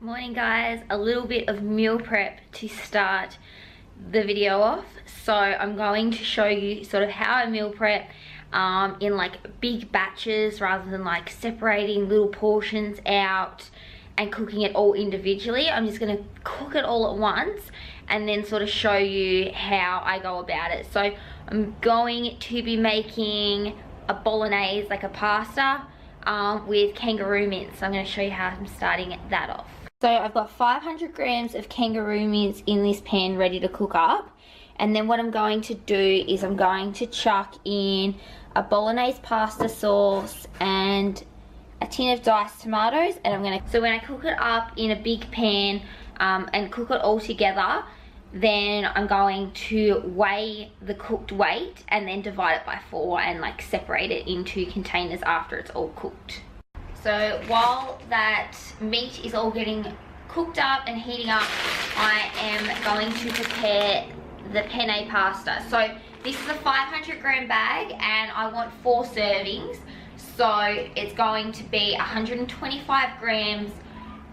Morning guys, a little bit of meal prep to start the video off. So I'm going to show you sort of how I meal prep in like big batches rather than like separating little portions out and cooking it all individually. I'm just going to cook it all at once and then sort of show you how I go about it. So I'm going to be making a bolognese, like a pasta with kangaroo mince. So I'm going to show you how I'm starting that off. So I've got 500 grams of kangaroo mince in this pan ready to cook up. And then what I'm going to do is I'm going to chuck in a bolognese pasta sauce and a tin of diced tomatoes. And so when I cook it up in a big pan and cook it all together, then I'm going to weigh the cooked weight and then divide it by 4 and like separate it into containers after it's all cooked. So while that meat is all getting cooked up and heating up, I am going to prepare the penne pasta. So this is a 500 gram bag and I want 4 servings. So it's going to be 125 grams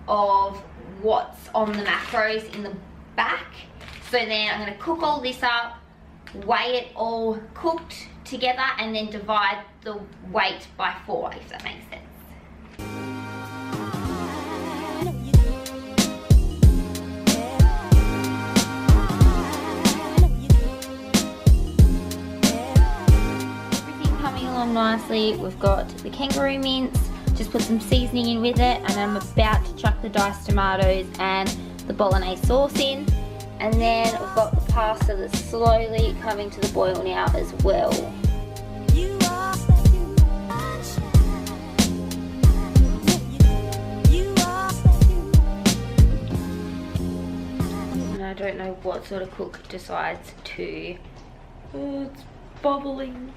of what's on the macros in the back. So then I'm going to cook all this up, weigh it all cooked together, and then divide the weight by 4, if that makes sense. Nicely, we've got the kangaroo mince, just put some seasoning in with it, and I'm about to chuck the diced tomatoes and the bolognese sauce in, and then we've got the pasta that's slowly coming to the boil now as well. And I don't know what sort of cook decides to... Oh, it's bubbling.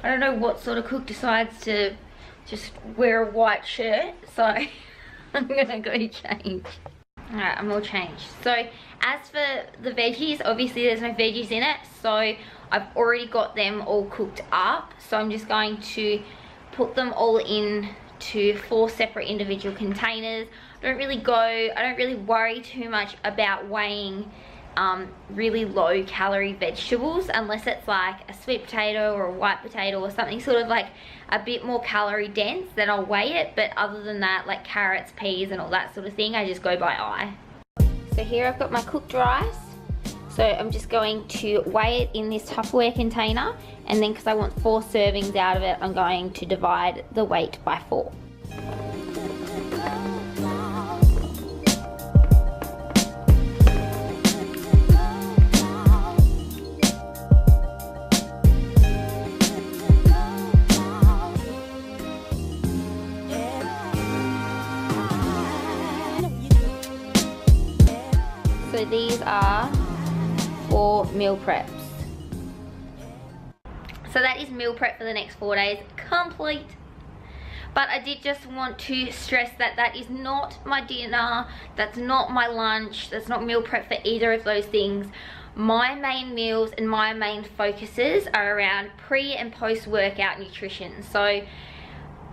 I don't know what sort of cook decides to just wear a white shirt, so I'm gonna go change. Alright, I'm all changed. So as for the veggies, obviously there's no veggies in it, so I've already got them all cooked up. So I'm just going to put them all into 4 separate individual containers. I don't really worry too much about weighing really low calorie vegetables unless it's like a sweet potato or a white potato or something sort of like a bit more calorie dense, then I'll weigh it. But other than that, like carrots, peas and all that sort of thing, I just go by eye. So here I've got my cooked rice, so I'm just going to weigh it in this Tupperware container, and then because I want 4 servings out of it, I'm going to divide the weight by 4. So these are 4 meal preps. So that is meal prep for the next 4 days complete. But I did just want to stress that that is not my dinner, that's not my lunch, that's not meal prep for either of those things. My main meals and my main focuses are around pre and post workout nutrition. So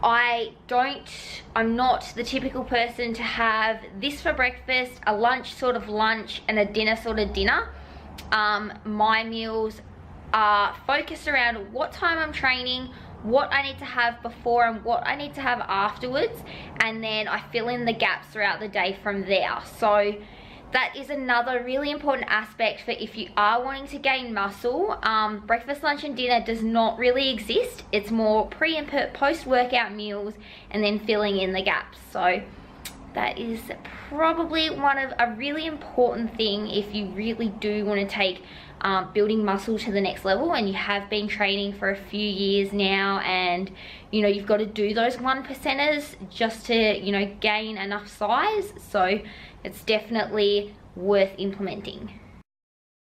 I'm not the typical person to have this for breakfast, a lunch sort of lunch, and a dinner sort of dinner. My meals are focused around what time I'm training, what I need to have before and what I need to have afterwards, and then I fill in the gaps throughout the day from there. So that is another really important aspect for if you are wanting to gain muscle. Breakfast, lunch and dinner does not really exist. It's more pre and post workout meals and then filling in the gaps. So that is probably a really important thing if you really do want to take building muscle to the next level, and you have been training for a few years now, and you know you've got to do those 1%ers just to, you know, gain enough size. So it's definitely worth implementing.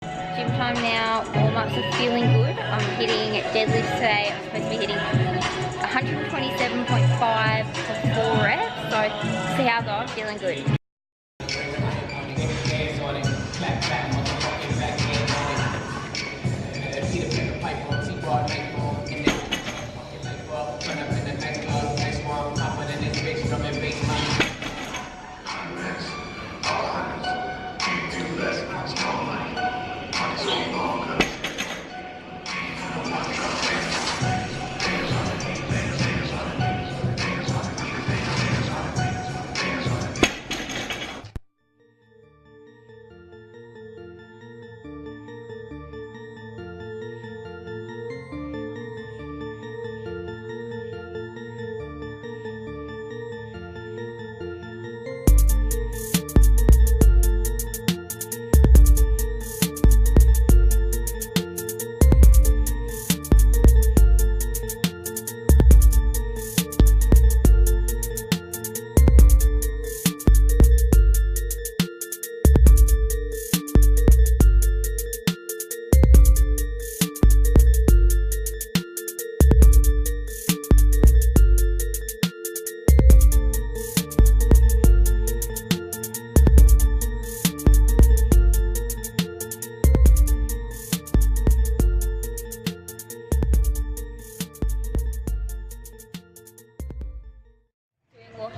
Gym time now, warm-ups are feeling good. I'm hitting deadlifts today. I'm supposed to be hitting 127.5 for 4 reps. So see how I go, I'm feeling good.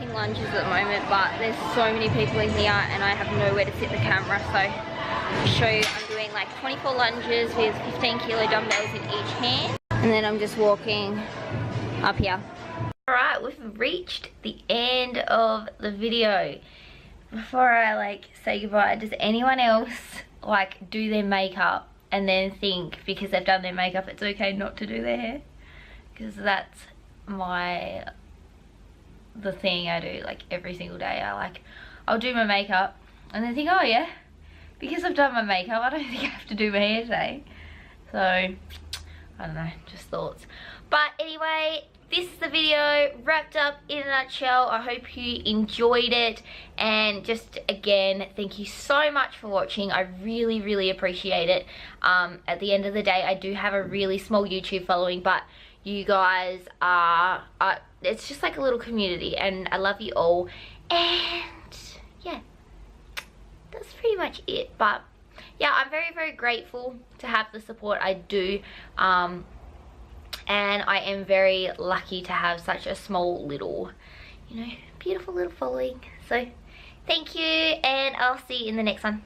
making lunches at the moment, but there's so many people in here and I have nowhere to sit the camera, so I'll show you. I'm doing like 24 lunges with 15 kilo dumbbells in each hand, and then I'm just walking up here. Alright, we've reached the end of the video. Before I like say goodbye, does anyone else like do their makeup and then think because they've done their makeup it's okay not to do their hair? Because that's the thing I do like every single day. I'll do my makeup and then think, oh yeah, because I've done my makeup I don't think I have to do my hair today. So I don't know, just thoughts. But anyway, this is the video wrapped up in a nutshell. I hope you enjoyed it, and just again, thank you so much for watching. I really appreciate it. At the end of the day, I do have a really small YouTube following, but you guys are it's just like a little community, and I love you all. And yeah, that's pretty much it. But yeah, I'm very grateful to have the support I do. And I am very lucky to have such a small little, you know, beautiful little following. So thank you, and I'll see you in the next one.